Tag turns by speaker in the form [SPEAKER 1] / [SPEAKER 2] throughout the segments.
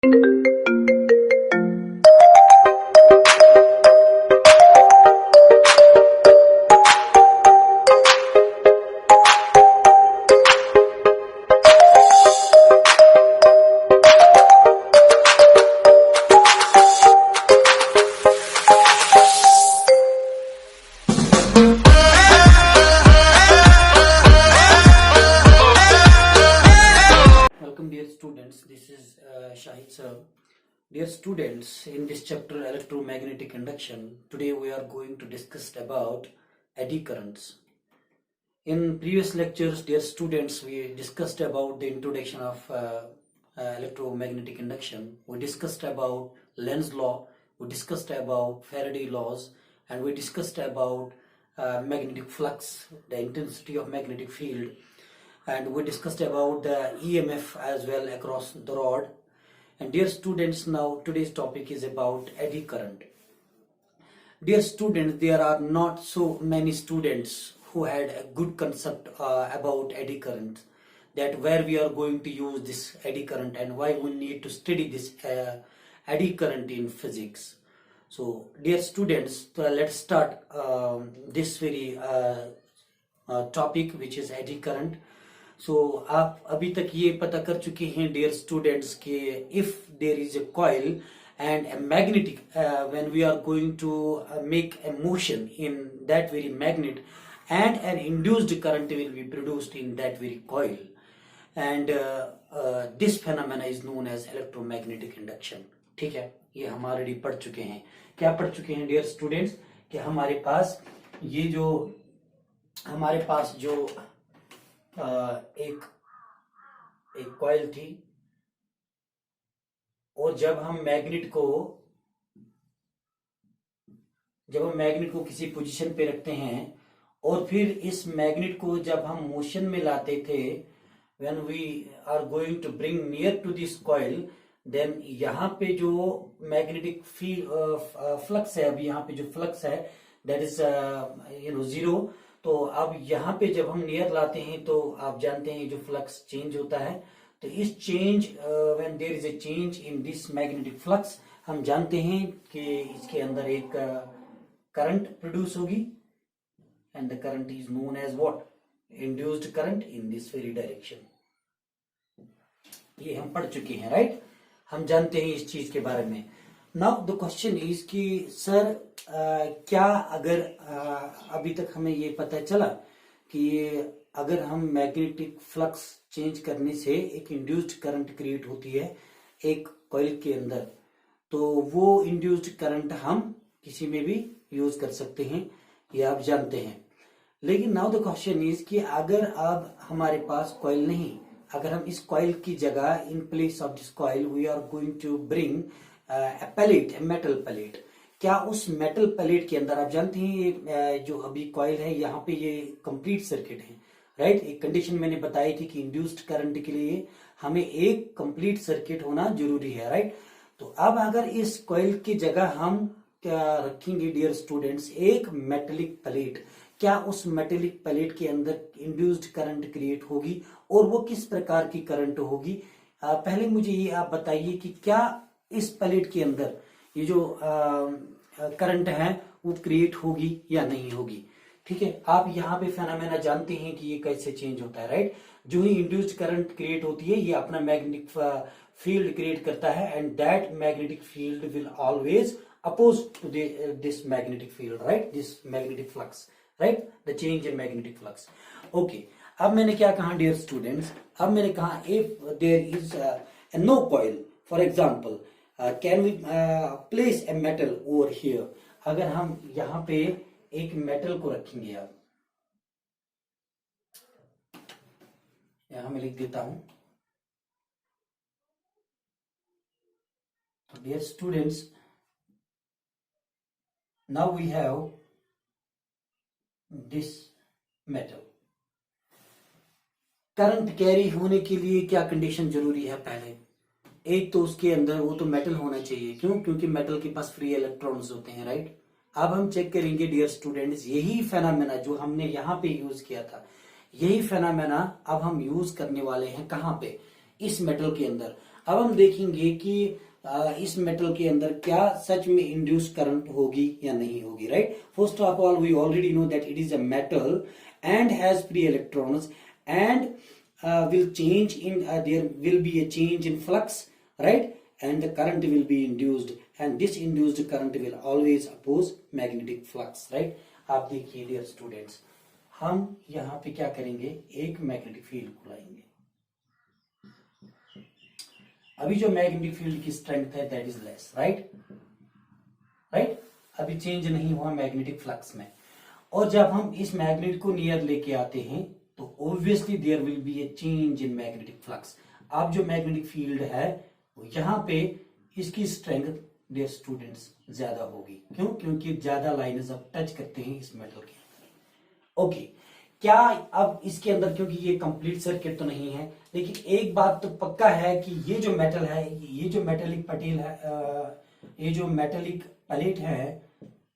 [SPEAKER 1] Welcome dear students, this is Shahid sir. Dear students, in this chapter electromagnetic induction, today we are going to discuss about eddy currents. In previous lectures, dear students, we discussed about the introduction of electromagnetic induction. We discussed about Lenz's law, we discussed about Faraday laws, and we discussed about magnetic flux, the intensity of magnetic field, and we discussed about the EMF as well across the rod. And dear students, now today's topic is about eddy current. Dear students, there are not so many students who had a good concept about eddy current, that where we are going to use this eddy current and why we need to study this eddy current in physics. So dear students, let's start this very topic, which is eddy current. So आप अभी तक ये पता कर चुके हैं dear students कि if there is a coil and a magnetic when we are going to make a motion in that very magnet, and an induced current will be produced in that very coil, and this phenomena is known as electromagnetic induction. ठीक है, ये हम already पढ़ चुके हैं. क्या पढ़ चुके हैं dear students कि हमारे पास जो एक कॉइल थी, और जब हम मैग्नेट को किसी पोजीशन पे रखते हैं और फिर इस मैग्नेट को जब हम मोशन में लाते थे, when we are going to bring near to this coil, then यहाँ पे जो मैग्नेटिक फ्लक्स है, अभी यहाँ पे जो फ्लक्स है दैट इज जीरो. तो अब यहाँ पे जब हम नियर लाते हैं तो आप जानते हैं जो फ्लक्स चेंज होता है. तो इस change when there is a change in this magnetic flux, हम जानते हैं कि इसके अंदर एक करंट प्रोड्यूस होगी, and the current is known as what, induced current in this very direction. ये हम पढ़ चुके हैं, राइट? हम जानते हैं इस चीज के बारे में. नाउ द क्वेश्चन इज कि सर क्या अगर अभी तक हमें ये पता चला कि अगर हम मैग्नेटिक फ्लक्स चेंज करने से एक इंड्यूस्ड करंट क्रिएट होती है एक कॉइल के अंदर, तो वो इंड्यूस्ड करंट हम किसी में भी यूज कर सकते हैं, ये आप जानते हैं. लेकिन नाउ द क्वेश्चन इज कि अगर अब हमारे पास कॉइल नहीं, अगर हम इस कॉइल की जगह in place of this coil we are going to bring a metal plate, क्या उस मेटल प्लेट के अंदर, आप जानते हैं ये जो अभी कॉइल है यहाँ पे ये कंप्लीट सर्किट है, राइट? एक कंडीशन मैंने बताई थी कि इंड्यूस्ड करंट के लिए हमें एक कंप्लीट सर्किट होना जरूरी है, राइट? तो अब अगर इस कॉइल की जगह हम क्या रखेंगे डियर स्टूडेंट्स, एक मेटेलिक प्लेट, क्या उस मेटेलिक प्लेट के अंदर इंड्यूस्ड करंट क्रिएट होगी, और वो किस प्रकार की करंट होगी? पहले मुझे ये आप बताइए कि क्या इस प्लेट के अंदर ये जो करंट है वो क्रिएट होगी या नहीं होगी. ठीक है, आप यहाँ पे फेनोमेना जानते हैं कि ये कैसे चेंज होता है, राइट? जो ही इंड्यूस्ड करंट क्रिएट होती है, ये अपना मैग्नेटिक फील्ड क्रिएट करता है, and that magnetic field will always oppose to this magnetic field, right? This magnetic flux, right? The change in magnetic flux. Okay, अब मैंने क्या कहा डियर स्टूडेंट्स, अब मैंने कहा if there is no coil, for example can we place a metal over here. अगर हम यहाँ पे एक मेटल को रखेंगे, आप यहां मैं लिख देता हूं. तो dear students, now we have this metal. Current carry होने के लिए क्या कंडीशन जरूरी है? पहले एक तो उसके अंदर वो तो मेटल होना चाहिए. क्यों? क्योंकि मेटल के पास फ्री इलेक्ट्रॉन्स होते हैं, राइट? अब हम चेक करेंगे डियर स्टूडेंट्स, यही फेनोमेना जो हमने यहाँ पे यूज किया था, यही फेनोमेना अब हम यूज करने वाले हैं कहाँ पे? इस मेटल के अंदर. अब हम देखेंगे कि इस मेटल के अंदर क्या सच में इंड्यूस करंट होगी या नहीं होगी, right. First of all we already know that it is a metal and has free electrons and will change in there will be a change in flux, right, and the current will be induced and this induced current will always oppose magnetic flux, right। आप देखिए dear students, हम यहाँ पे क्या करेंगे, एक magnetic field को लाएंगे। अभी जो मैग्नेटिक फील्ड की स्ट्रेंथ है दैट इज लेस, राइट, अभी चेंज नहीं हुआ मैग्नेटिक फ्लक्स में। और जब हम इस मैग्नेट को नियर लेके आते हैं तो obviously there will be a change in magnetic flux. अब जो मैग्नेटिक फील्ड है वो यहाँ पे इसकी स्ट्रेंथ डियर स्टूडेंट्स ज्यादा होगी। क्यों? क्योंकि ज्यादा लाइन्स अब टच करते हैं इस मेटल के अंदर। ओके, क्या अब इसके अंदर, क्योंकि ये कंप्लीट सर्किट तो नहीं है, लेकिन एक बात तो पक्का है कि ये जो मेटल है, ये जो मेटेलिक पटेल है, ये जो मेटेलिक प्लेट है,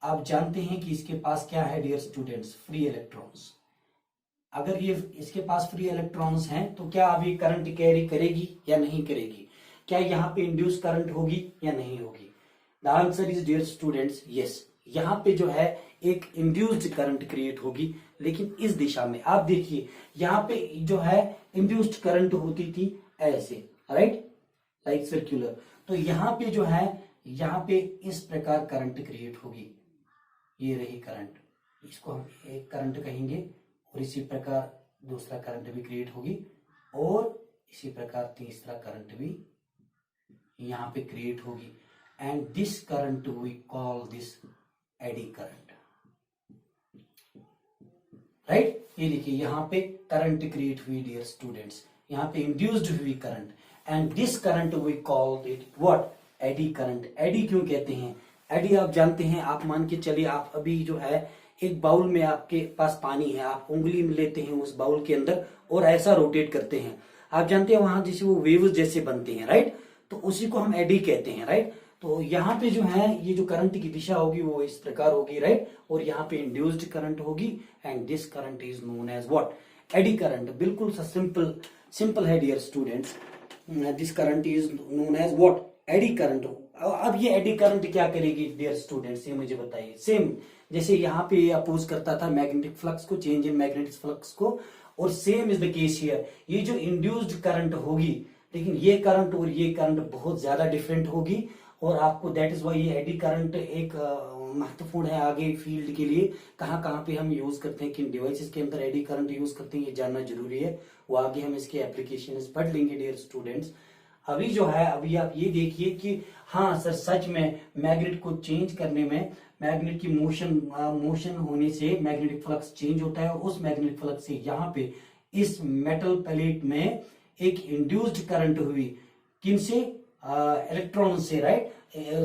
[SPEAKER 1] आप जानते हैं कि इसके पास क्या है डियर स्टूडेंट्स, फ्री इलेक्ट्रॉन्स। अगर ये इसके पास फ्री इलेक्ट्रॉन्स हैं तो क्या अभी करंट कैरी करेगी या नहीं करेगी? क्या यहाँ पे इंड्यूस करंट होगी या नहीं होगी? The answer is dear students yes. यहाँ पे जो है एक इंड्यूस्ड करंट क्रिएट होगी, लेकिन इस दिशा में। आप देखिए यहाँ पे जो है इंड्यूस्ड करंट होती थी ऐसे, राइट, लाइक सर्क्यूलर। तो यहाँ पे जो है, यहाँ पे इस प्रकार करंट क्रिएट होगी। ये रही करंट, इसको हम एक करंट कहेंगे, और इसी प्रकार दूसरा करंट भी क्रिएट होगी, और इसी प्रकार तीसरा करंट भी यहाँ पे क्रिएट होगी। And this current we call this eddy current, right. ये देखिए यहाँ पे करंट क्रिएट हुई डियर स्टूडेंट्स, यहाँ पे इंड्यूस्ड हुई current, and this current we call it what, eddy current. Eddy क्यों कहते हैं? एडी आप जानते हैं, आप मान के चलिए, आप अभी जो है एक बाउल में आपके पास पानी है, आप उंगली में लेते हैं उस बाउल के अंदर और ऐसा रोटेट करते हैं, आप जानते हैं वहां जैसे वो वेव्स जैसे बनते हैं, राइट। तो उसी को हम एडी कहते हैं, राइट। तो यहाँ पे जो है ये जो करंट की दिशा होगी वो इस प्रकार होगी, राइट, और यहाँ पे इंड्यूस्ड करंट होगी, and this current is known as what, eddy current. बिल्कुल सा सिंपल है dear students, this current is known as what, eddy current. अब ये एडी करंट क्या करेगी डियर स्टूडेंट्स, ये मुझे बताइए। सेम जैसे यहाँ पे अपोज करता था मैग्नेटिक फ्लक्स को, चेंज इन मैग्नेटिक फ्लक्स को, और same is the case here. ये जो इंड्यूस्ड करंट होगी, लेकिन ये करंट और ये करंट बहुत ज्यादा डिफरेंट होगी, और आपको दैट इज वाई ये एडी करंट एक महत्वपूर्ण है आगे फील्ड के लिए। कहाँ कहाँ पे हम यूज करते हैं, किन डिवाइसेस के अंदर एडी करंट यूज करते हैं, ये जानना जरूरी है। वो आगे हम इसके एप्लीकेशन पढ़ लेंगे डियर स्टूडेंट्स। अभी जो है, अभी आप ये देखिए कि हाँ सर, सच में मैग्नेट को चेंज करने में, मैग्नेट की मोशन होने से मैग्नेटिक फ्लक्स चेंज होता है, और उस मैग्नेटिक फ्लक्स से यहाँ पे इस मेटल प्लेट में एक इंड्यूस्ड करंट हुई, किनसे, इलेक्ट्रॉन से, right,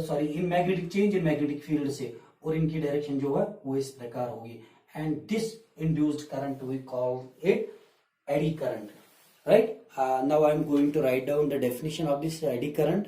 [SPEAKER 1] sorry, in magnetic change in magnetic field से, और इनकी डायरेक्शन जो है वो इस प्रकार होगी, and this induced current we call it eddy current, right. Now I am going to write down the definition of this eddy current.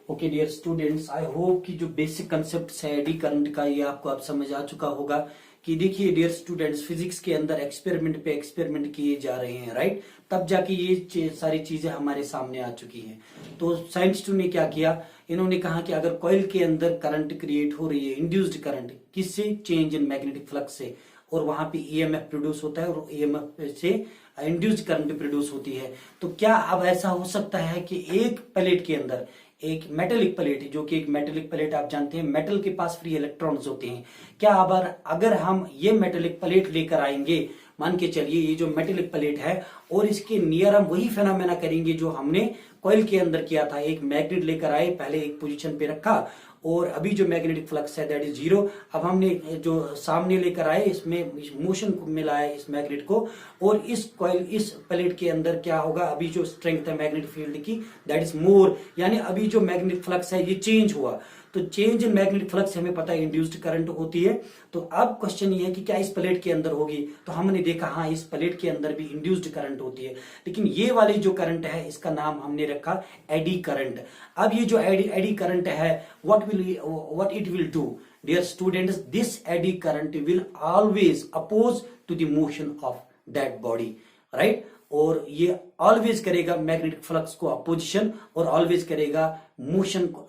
[SPEAKER 1] Okay dear students, I hope कि जो बेसिक कंसेप्ट है eddy current का ये आपको अब समझ आ चुका होगा। कि देखिए डियर स्टूडेंट्स, फिजिक्स के अंदर एक्सपेरिमेंट पे एक्सपेरिमेंट किए जा रहे हैं, राइट, तब जाके ये सारी चीजें हमारे सामने आ चुकी हैं। तो साइंटिस्टों ने क्या किया, इन्होंने कहा कि अगर कॉइल के अंदर करंट क्रिएट हो रही है, इंड्यूस्ड करंट, किससे, चेंज इन मैग्नेटिक फ्लक्स से, और वहां पे ईएमएफ प्रोड्यूस होता है, और ईएमएफ से इंड्यूस्ड करंट प्रोड्यूस होती है। तो क्या अब ऐसा हो सकता है कि एक प्लेट के अंदर, एक मेटेलिक प्लेट, जो कि एक मेटेलिक प्लेट आप जानते हैं मेटल के पास फ्री इलेक्ट्रॉन्स होते हैं, क्या अब अगर हम ये मेटेलिक प्लेट लेकर आएंगे, मान के चलिए ये जो मेटेलिक प्लेट है, और इसके नियर हम वही फेनोमेना करेंगे जो हमने कॉइल के अंदर किया था। एक मैग्नेट लेकर आए, पहले एक पोजीशन पे रखा, और अभी जो मैग्नेटिक फ्लक्स है दैट इज 0। अब हमने जो सामने लेकर आए, इसमें मोशन मिलाया इस मैग्नेट को, और इस कॉइल, इस प्लेट के अंदर क्या होगा, अभी जो स्ट्रेंथ है मैग्नेटिक फील्ड की दैट इज मोर, यानी अभी जो मैग्नेटिक फ्लक्स है ये चेंज हुआ। तो चेंज इन मैग्नेटिक फ्लक्स हमें पता है इंड्यूस्ड करंट होती है। तो अब क्वेश्चन ये है कि क्या इस प्लेट के अंदर होगी, तो हमने देखा हाँ इस प्लेट के अंदर भी इंड्यूस्ड करंट होती है, लेकिन ये वाली जो करंट है इसका नाम हमने रखा एडी करंट। अब ये जो एडी करंट है, what it will do dear students, this eddy current will always oppose to the motion of that body, right. और ये ऑलवेज करेगा मैग्नेटिक फ्लक्स को अपोजिशन और ऑलवेज करेगा मोशन को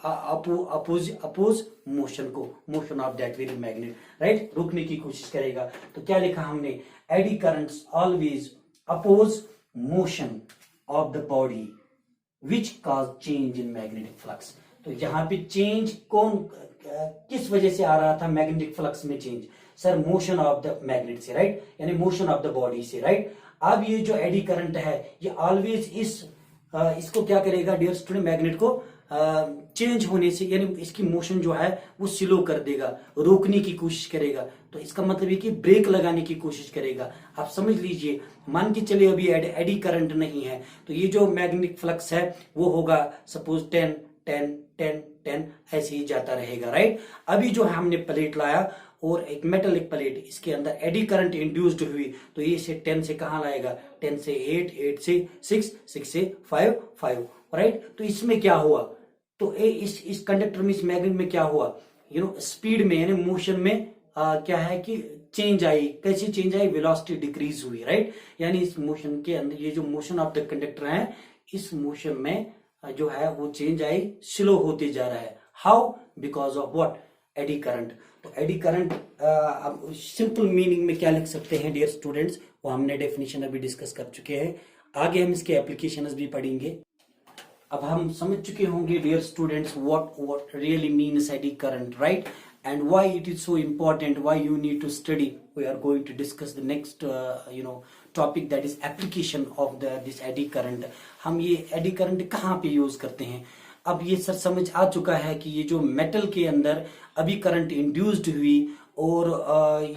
[SPEAKER 1] oppose motion of that very magnet, right, रोकने की कोशिश करेगा। तो क्या लिखा हमने, eddy currents always oppose motion of the body which cause change in magnetic flux. तो यहाँ पे चेंज किस वजह से आ रहा था मैग्नेटिक फ्लक्स में change, sir motion of the magnet से, राइट, यानी मोशन ऑफ द बॉडी से, राइट। अब ये जो एडी करंट है ये ऑलवेज इसको क्या करेगा डियर स्टूडेंट, मैग्नेट को चेंज होने से यानी इसकी मोशन जो है वो स्लो कर देगा, रोकने की कोशिश करेगा। तो इसका मतलब ये कि ब्रेक लगाने की कोशिश करेगा। आप समझ लीजिए, मान के चलिए अभी एडी करंट नहीं है तो ये जो मैग्नेटिक फ्लक्स है वो होगा सपोज 10 10 10 10 ऐसे ही जाता रहेगा, राइट। अभी जो है हमने प्लेट लाया और एक मेटलिक प्लेट, इसके अंदर एडी करंट इंड्यूस्ड हुई तो ये से 10 से कहां लाएगा, 10 से 8 8 से 6 6 से 5 5, राइट। तो इसमें क्या हुआ, तो इस कंडक्टर में, इस मैग्नेट में क्या हुआ, स्पीड में यानी मोशन में क्या है कि चेंज आई। कैसी चेंज आई, वेलोसिटी डिक्रीज हुई, राइट। यानी इस मोशन के अंदर ये जो मोशन ऑफ द कंडक्टर है इस मोशन में जो है वो चेंज आई, स्लो होते जा रहा है। How, because of what, eddy current. तो एडी करंट अब सिंपल मीनिंग में क्या लिख सकते हैं डियर स्टूडेंट्स, वो हमने डेफिनेशन अभी डिस्कस कर चुके हैं, आगे हम इसके एप्लीकेशंस भी पढ़ेंगे। अब हम समझ चुके होंगे dear students what really means eddy current, right, and why it is so important, why you need to study. We are going to discuss the next topic, that is application of this eddy current. हम ये eddy current कहाँ पे use करते हैं। अब ये sir समझ आ चुका है कि ये जो मेटल के अंदर अभी करंट इंड्यूस्ड हुई और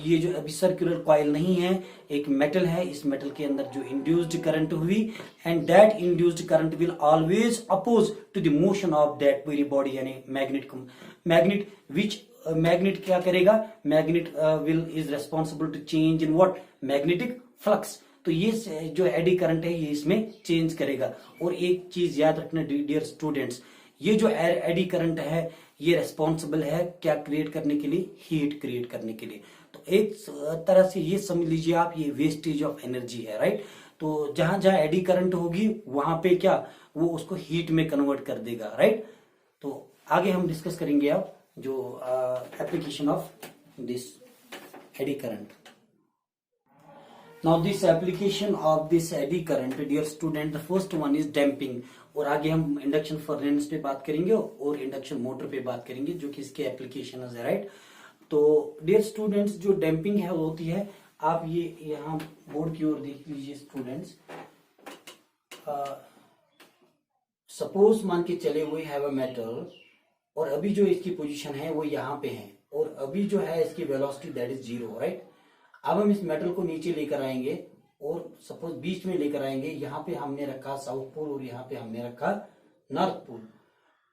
[SPEAKER 1] ये जो अभी सर्कुलर कॉइल नहीं है, एक मेटल है, इस मेटल के अंदर जो इंड्यूस्ड करंट हुई and that induced current will always oppose to the motion of that very body, यानी मैग्नेट विच मैग्नेट क्या करेगा, magnet will is responsible to change in what, magnetic flux. तो ये जो एडी करंट है ये इसमें चेंज करेगा। और एक चीज याद रखना डियर स्टूडेंट्स, ये जो एडी करंट है ये रेस्पॉन्सिबल है क्या क्रिएट करने के लिए, हीट क्रिएट करने के लिए। तो एक तरह से ये समझ लीजिए आप, ये वेस्टेज ऑफ एनर्जी है, राइट। तो जहां जहां एडी करंट होगी वहां पे क्या, वो उसको हीट में कन्वर्ट कर देगा, राइट। तो आगे हम डिस्कस करेंगे अब जो application of this eddy current. Now this application of this eddy current dear student, the first one is damping. और आगे हम इंडक्शन फर्नेस पे बात करेंगे और इंडक्शन मोटर पे बात करेंगे जो कि इसके एप्लीकेशन है, राइट। तो डियर स्टूडेंट्स जो डैम्पिंग है वो होती है, आप ये यहाँ बोर्ड की ओर देख लीजिए स्टूडेंट्स। सपोज मान के चले वी हैव अ मेटल और अभी जो इसकी पोजीशन है वो यहाँ पे है और अभी जो है इसकी वेलोसिटी दैट इज 0, राइट। अब हम इस मेटल को नीचे लेकर आएंगे और सपोज बीच में लेकर आएंगे, यहाँ पे हमने रखा साउथ पोल और यहाँ पे हमने रखा नॉर्थ पोल।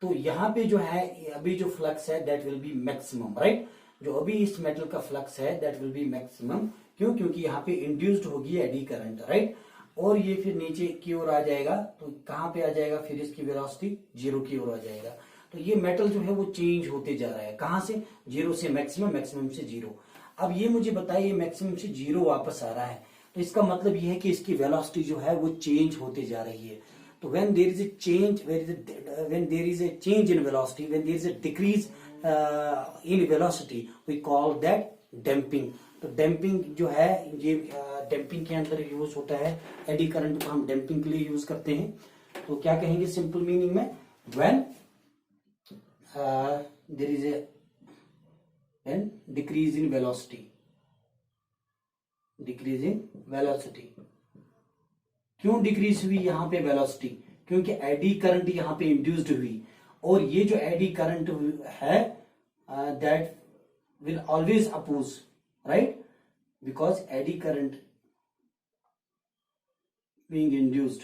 [SPEAKER 1] तो यहाँ पे जो है अभी जो फ्लक्स है that will be maximum, right. जो अभी इस मेटल का फ्लक्स है दैट विल बी मैक्सिमम, क्यों, क्योंकि यहाँ पे इंड्यूस्ड होगी एडी करंट, राइट। और ये फिर नीचे की ओर आ जाएगा, तो कहाँ पे आ जाएगा, फिर इसकी वेलोसिटी 0 की ओर आ जाएगा। तो ये मेटल जो है वो चेंज होते जा रहा है, कहां से, 0 से मैक्सिमम, मैक्सिमम से 0। अब ये मुझे बताइए मैक्सिमम से 0 वापस आ रहा है, तो इसका मतलब ये है कि इसकी वेलोसिटी जो है वो चेंज होते जा रही है। तो when there is a change, when there is a change in velocity, when there is a decrease in velocity, we call that damping. तो डैम्पिंग जो है ये डैम्पिंग के अंदर यूज होता है, एडी करंट को हम डैम्पिंग के लिए यूज करते हैं। तो क्या कहेंगे सिंपल मीनिंग में, when there is a decrease in velocity, decrease in velocity। क्यों डिक्रीज हुई यहाँ पे वेलोसिटी, क्योंकि एडी करंट यहाँ पे इंड्यूस्ड हुई और ये जो एडी करंट है that will always oppose, right, because eddy current being induced.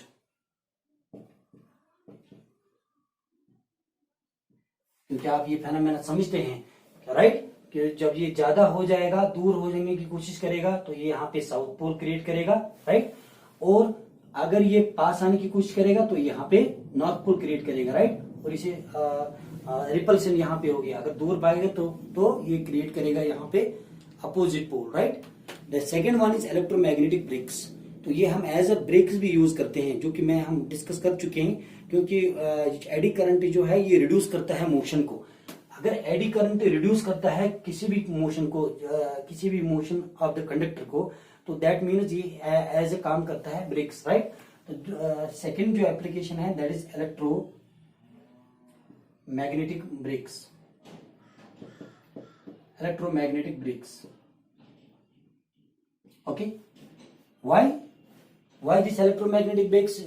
[SPEAKER 1] क्योंकि आप ये फेनोमेना समझते हैं, राइट, कि जब ये ज्यादा हो जाएगा, दूर हो जाने की कोशिश करेगा तो ये यहाँ पे साउथ पोल क्रिएट करेगा, राइट। और अगर ये पास आने की कोशिश करेगा तो यहाँ पे नॉर्थ पोल क्रिएट करेगा, राइट। और इसे रिपल्सन यहाँ पे हो गया, अगर दूर भागेगा तो ये क्रिएट करेगा यहाँ पे opposite pole, right. The second one is electromagnetic brakes. तो ये हम एज अ ब्रेक्स भी यूज करते हैं, जो कि हम डिस्कस कर चुके हैं, क्योंकि एडी करंट जो है ये रिड्यूस करता है मोशन को। अगर एडी करंट रिड्यूस करता है किसी भी मोशन को, किसी भी मोशन ऑफ द कंडक्टर को, तो दैट मीन्स ये एज ए काम करता है ब्रेक्स, राइट। तो सेकेंड जो एप्लीकेशन है that is electromagnetic brakes. Electromagnetic brakes, okay, why this electromagnetic brakes?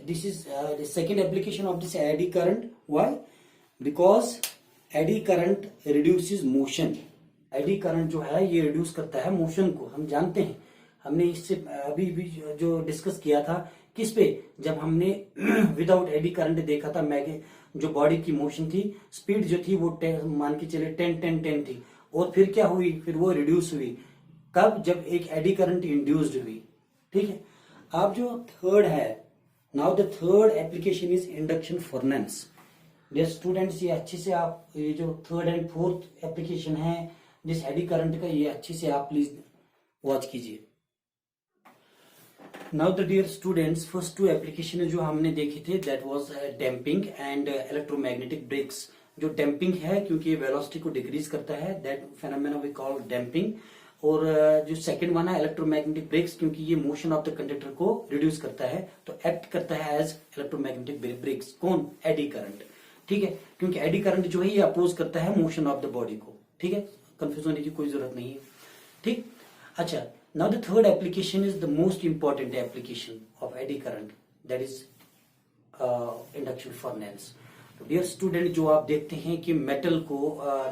[SPEAKER 1] This is the second application of this eddy current. Why? Because eddy current reduces motion. Eddy current जो है ये reduce करता है motion को, हम जानते हैं। हमने इससे अभी भी जो डिस्कस किया था किस पे, जब हमने विदाउट एडी करंट देखा था, जो बॉडी की मोशन थी, स्पीड जो थी वो मान के चले 10 थी, और फिर क्या हुई, फिर वो रिड्यूस हुई। कब? जब एक एडी करंट इंड्यूस्ड हुई, ठीक है। अब जो थर्ड है, now the third application is induction furnace. Dear students, ये अच्छे से आप, ये जो थर्ड एंड फोर्थ एप्लीकेशन है जिस एडी करंट का, ये अच्छे से आप प्लीज वॉच कीजिए। Now the dear students, first two application जो हमने देखे थे that was damping and electromagnetic brakes. जो डैम्पिंग है, क्योंकि ये वेलोसिटी को डिक्रीज करता है, that phenomena we call damping. और जो सेकंड वन है इलेक्ट्रोमैग्नेटिक ब्रेक्स, क्योंकि ये मोशन ऑफ द कंडक्टर को रिड्यूस करता है, तो एक्ट करता है एज इलेक्ट्रोमैग्नेटिक ब्रेक्स। कौन? एडी करंट, ठीक है। क्योंकि एडी करंट जो है ये अपोज करता है मोशन ऑफ द बॉडी को, ठीक है। कंफ्यूज होने की कोई जरूरत नहीं है, ठीक। अच्छा, now the third application is the most important application of eddy current, that is induction furnace. तो डियर स्टूडेंट, जो आप देखते हैं कि मेटल को,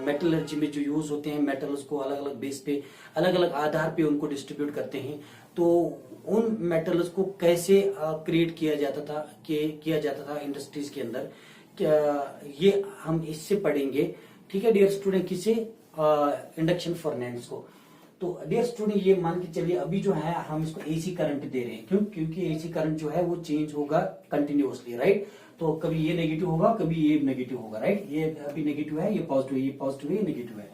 [SPEAKER 1] मेटलर्जी में जो यूज होते हैं, मेटल्स को अलग अलग बेस पे, अलग अलग आधार पे उनको डिस्ट्रीब्यूट करते हैं। तो उन मेटल्स को कैसे क्रिएट किया जाता था इंडस्ट्रीज के अंदर, ये हम इससे पढ़ेंगे, ठीक है डियर स्टूडेंट। किसे? इंडक्शन फर्नेस को। तो डियर स्टूडेंट, ये मान के चलिए अभी जो है हम इसको एसी करंट दे रहे हैं, क्यों? क्योंकि एसी करंट जो है वो चेंज होगा कंटिन्यूअसली, राइट। तो कभी ये नेगेटिव होगा, कभी ये नेगेटिव होगा, राइट। ये अभी नेगेटिव है, ये पॉजिटिव है, ये पॉजिटिव है, ये नेगेटिव है।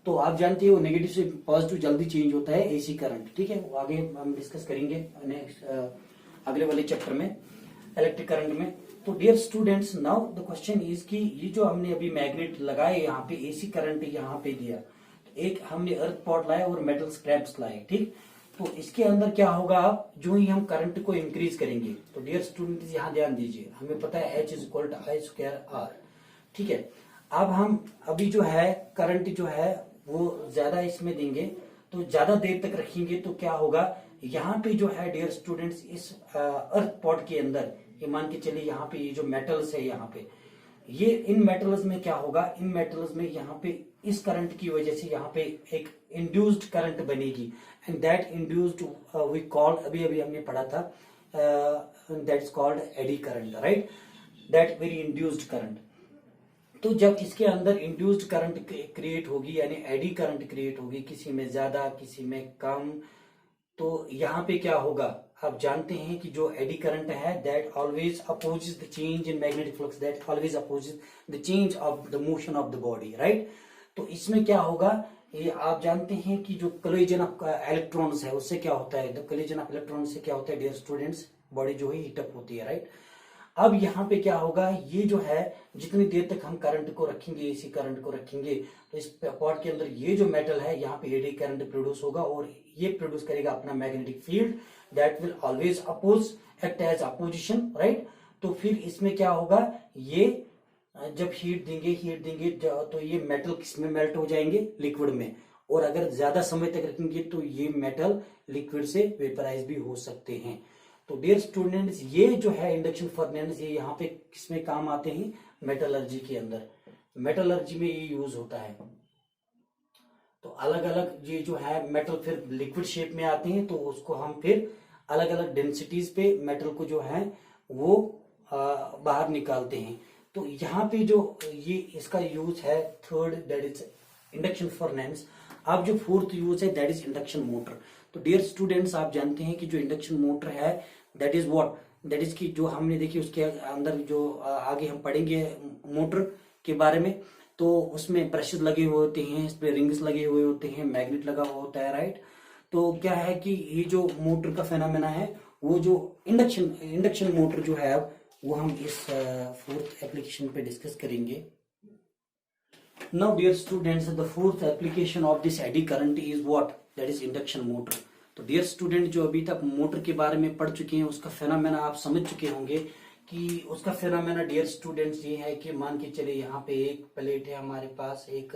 [SPEAKER 1] तो आप जानते हो नेगेटिव से पॉजिटिव जल्दी चेंज होता है एसी करंट, ठीक है। वो आगे हम डिस्कस करेंगे नेक्स्ट अगले वाले चैप्टर में, इलेक्ट्रिक करंट में। तो dear students, now the question is कि ये जो हमने अभी मैग्नेट लगाए यहाँ पे, एसी करंट यहाँ पे दिया, तो एक हमने अर्थ पॉट लाए और मेटल स्क्रैप्स लाए, ठीक। तो इसके अंदर क्या होगा, जो ही हम करंट को इंक्रीज करेंगे, तो डियर स्टूडेंट्स यहाँ ध्यान दीजिए, हमें पता है H is equal to I square R, ठीक है। अब हम अभी जो है करंट जो है वो ज्यादा इसमें देंगे, तो ज्यादा देर तक रखेंगे, तो क्या होगा, यहाँ पे जो है डियर स्टूडेंट्स, इस अर्थ पॉट के अंदर, ये मान के चलिए यहाँ पे ये जो मेटल्स है यहाँ पे, ये इन मेटल्स में क्या होगा, इन मेटल्स में यहाँ पे इस करंट की वजह से यहाँ पे एक इंड्यूस्ड करंट बनेगी, and that induced we called, अभी अभी हमने पढ़ा था, that is called eddy current, right, that very induced current. तो जब इसके अंदर इंड्यूस्ड करंट क्रिएट होगी, यानी एडी करंट क्रिएट होगी, किसी में ज्यादा किसी में कम, तो यहाँ पे क्या होगा, आप जानते हैं कि जो एडी करंट है that always opposes the change in magnetic flux, that always opposes the change of the motion of the body, right. तो इसमें क्या होगा, ये आप जानते हैं कि जो कोलिजन ऑफ इलेक्ट्रॉन्स है उससे क्या होता है, द कोलिजन ऑफ इलेक्ट्रॉन्स से क्या होता है डियर स्टूडेंट्स, बॉडी जो है हीटअप होती है, राइट। अब यहाँ पे क्या होगा, ये जो है जितनी देर तक हम करंट को रखेंगे, एसी करंट को रखेंगे, तो इस पॉट के अंदर ये जो मेटल है यहाँ पे एडी करंट प्रोड्यूस होगा, और ये प्रोड्यूस करेगा अपना magnetic field, that will always oppose, act as opposition, right. तो फिर इसमें क्या होगा, ये जब हीट देंगे तो ये मेटल किसमें मेल्ट हो जाएंगे, लिक्विड में, और अगर ज्यादा समय तक रखेंगे तो ये मेटल लिक्विड से वेपराइज भी हो सकते हैं। तो डियर स्टूडेंट्स, ये जो है इंडक्शन फर्नेस, ये यहाँ पे किसमें काम आते हैं, मेटलर्जी के अंदर, मेटलर्जी में ये यूज होता है। तो अलग अलग ये जो है मेटल फिर लिक्विड शेप में आते हैं, तो उसको हम फिर अलग अलग डेंसिटीज पे मेटल को जो है वो बाहर निकालते हैं। तो यहाँ पे जो ये इसका यूज है third, that is induction furnace. अब जो फोर्थ यूज है दैट इज इंडक्शन मोटर। तो डियर स्टूडेंट्स, आप जानते हैं कि जो इंडक्शन मोटर है that is what, that is की जो हमने देखी उसके अंदर जो आगे हम पढ़ेंगे मोटर के बारे में, तो उसमें ब्रशेस लगे हुए होते हैं, इस पे रिंग्स लगे हुए होते हैं, मैग्नेट लगा हुआ होता है, राइट। तो क्या है कि ये जो मोटर का फेनोमेना है, वो जो इंडक्शन मोटर जो है, अब वो हम इस फोर्थ एप्लीकेशन पे डिस्कस करेंगे। Now dear students, the fourth application of this eddy current is what, that is induction motor. तो डियर स्टूडेंट, जो अभी तक मोटर के बारे में पढ़ चुके हैं, उसका फेनोमेना आप समझ चुके होंगे कि उसका फेनोमेना डियर स्टूडेंट्स ये है कि मान के चले यहाँ पे एक प्लेट है हमारे पास, एक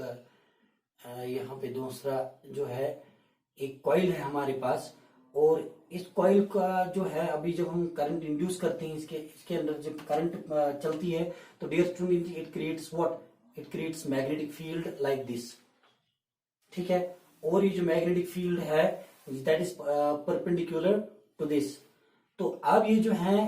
[SPEAKER 1] यहाँ पे दूसरा जो है एक कॉइल है हमारे पास, और इस कॉइल का जो है अभी जब हम करंट इंड्यूस करते हैं, इसके अंदर जब करंट चलती है, तो dear student it creates what, it creates magnetic field like this, ठीक है। और ये जो मैग्नेटिक फील्ड है that is perpendicular to this. तो अब ये जो है,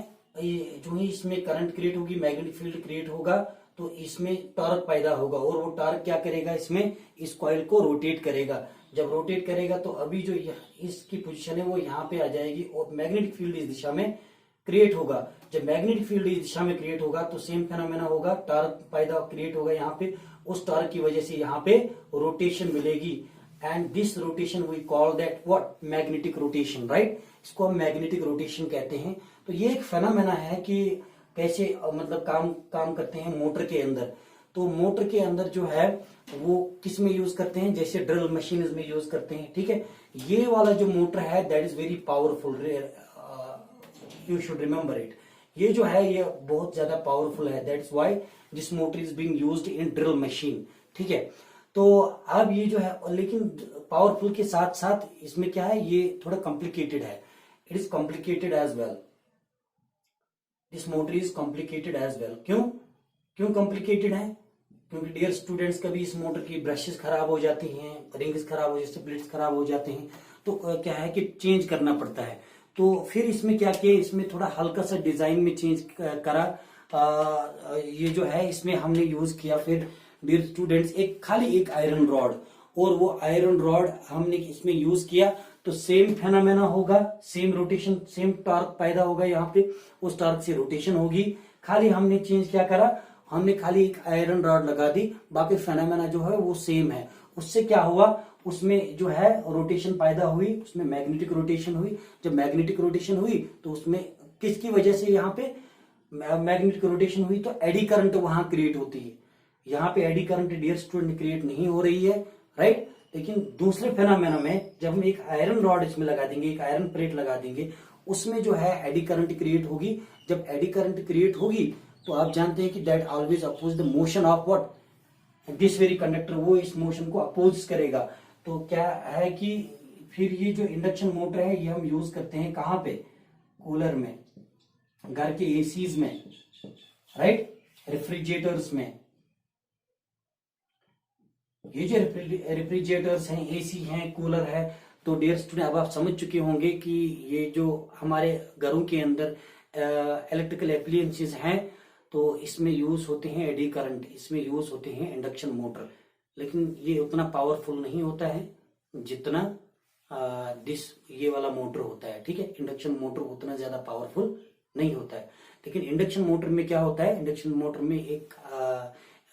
[SPEAKER 1] ये जो ही इसमें करंट क्रिएट होगी, मैग्नेटिक फील्ड क्रिएट होगा, तो इसमें टॉर्क पैदा होगा, और वो टॉर्क क्या करेगा, इसमें इस कॉइल को रोटेट करेगा। जब रोटेट करेगा तो अभी जो इसकी पोजीशन है वो यहाँ पे आ जाएगी, और मैग्नेटिक फील्ड इस दिशा में क्रिएट होगा। जब मैग्नेटिक फील्ड इस दिशा में क्रिएट होगा तो सेम फेनोमेना होगा, टॉर्क पैदा क्रिएट होगा यहाँ पे, उस टॉर्क की वजह से यहाँ पे रोटेशन मिलेगी, and this rotation we call that what, magnetic rotation, right. इसको हम मैग्नेटिक रोटेशन कहते हैं। तो ये एक फेनोमेना है कि कैसे मतलब काम करते हैं मोटर के अंदर। तो मोटर के अंदर जो है वो किस में यूज करते हैं, जैसे ड्रिल मशीन में यूज करते हैं, ठीक है। ये वाला जो मोटर है that is very powerful, you should remember it. ये जो है ये बहुत ज्यादा पावरफुल है, that's why this motor is being used in drill machine, ठीक है। तो अब ये जो है, लेकिन पावरफुल के साथ साथ इसमें क्या है, ये थोड़ा कॉम्प्लिकेटेड है, it is complicated as well, this motor is complicated as well. क्यों कॉम्प्लिकेटेड है, क्योंकि डियर स्टूडेंट्स कभी इस मोटर की ब्रशेस खराब हो जाती हैं, रिंग्स खराब हो जाती हैं, प्लेट्स खराब हो जाते हैं, तो क्या है कि चेंज करना पड़ता है। तो फिर इसमें क्या किया, इसमें थोड़ा हल्का सा डिजाइन में चेंज करा। ये जो है इसमें हमने यूज किया फिर डियर स्टूडेंट्स खाली एक आयरन रॉड, और वो आयरन रॉड हमने इसमें यूज किया, तो सेम फेनोमेना होगा, सेम रोटेशन, सेम टॉर्क पैदा होगा यहाँ पे, उस टॉर्क से रोटेशन होगी। खाली हमने चेंज क्या करा, हमने खाली एक आयरन रॉड लगा दी, बाकी फेनोमेना जो है वो सेम है। उससे क्या हुआ, उसमें जो है रोटेशन पैदा हुई, उसमें मैग्नेटिक रोटेशन हुई। जब मैग्नेटिक रोटेशन हुई तो उसमें किसकी वजह से यहाँ पे मैग्नेटिक रोटेशन हुई, तो एडी करंट वहां क्रिएट होती है। यहाँ पे eddy current dear student create नहीं हो रही है, राइट। लेकिन दूसरे फेनोमेना में जब हम एक आयरन रॉड इसमें लगा देंगे, एक आयरन प्लेट लगा देंगे, उसमें जो है एडी करंट क्रिएट होगी। जब एडी करंट क्रिएट होगी तो आप जानते हैं कि that always oppose the motion of what, this very conductor, वो इस मोशन को अपोज करेगा। तो क्या है कि फिर ये जो इंडक्शन मोटर है ये हम यूज करते हैं कहाँ पे, कूलर में, घर के एसीज में, राइट, रेफ्रिजरेटर्स में। ये जो रेफ्रिजरेटर्स हैं, एसी हैं, कूलर है, तो डियर स्टूडेंट अब आप समझ चुके होंगे कि ये जो हमारे घरों के अंदर इलेक्ट्रिकल एप्लियंसेस हैं, तो इसमें यूज होते हैं एडी करंट, इसमें यूज होते हैं इंडक्शन मोटर। लेकिन ये उतना पावरफुल नहीं होता है जितना ये वाला मोटर होता है, ठीक है। इंडक्शन मोटर उतना ज्यादा पावरफुल नहीं होता है। लेकिन इंडक्शन मोटर में क्या होता है, इंडक्शन मोटर में एक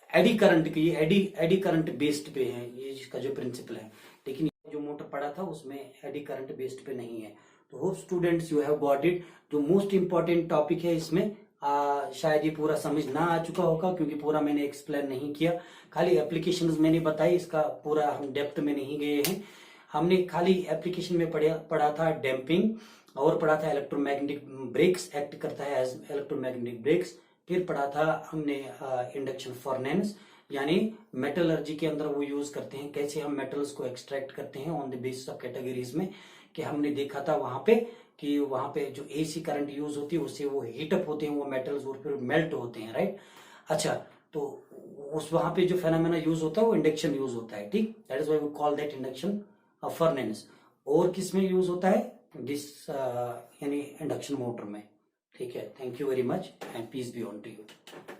[SPEAKER 1] एडी करंट की, एडी करंट बेस्ड पे है ये, जिसका जो प्रिंसिपल है। लेकिन जो मोटर पढ़ा था उसमें एडी करंट बेस्ड पे नहीं है। तो hope students you have got it. जो मोस्ट इंपॉर्टेंट टॉपिक है इसमें शायद ये पूरा समझ ना आ चुका होगा, क्योंकि पूरा मैंने एक्सप्लेन नहीं किया, खाली एप्लीकेशंस मैंने बताई, इसका पूरा हम डेप्थ में नहीं गए हैं। हमने खाली एप्लीकेशन में पढ़ा था डैम्पिंग, और पढ़ा था इलेक्ट्रोमैग्नेटिक ब्रेक्स, एक्ट करता है एज इलेक्ट्रोमैग्नेटिक ब्रेक्स। फिर पढ़ा था हमने इंडक्शन फर्नेंस, यानी मेटलर्जी के अंदर वो यूज करते हैं, कैसे हम मेटल्स को एक्सट्रैक्ट करते हैं on the basis of categories में, कि हमने देखा था वहां पे कि वहां पे जो एसी करंट यूज होती है उससे वो हीटअप होते हैं वो मेटल्स, और फिर मेल्ट होते हैं, राइट। अच्छा, तो उस वहां पे जो फेनोमेना यूज होता है वो इंडक्शन यूज होता है, ठीक। That is why we call that induction furnace. और किस में यूज होता है, दिस यानी इंडक्शन मोटर में, ठीक है। Thank you very much and peace be on to you.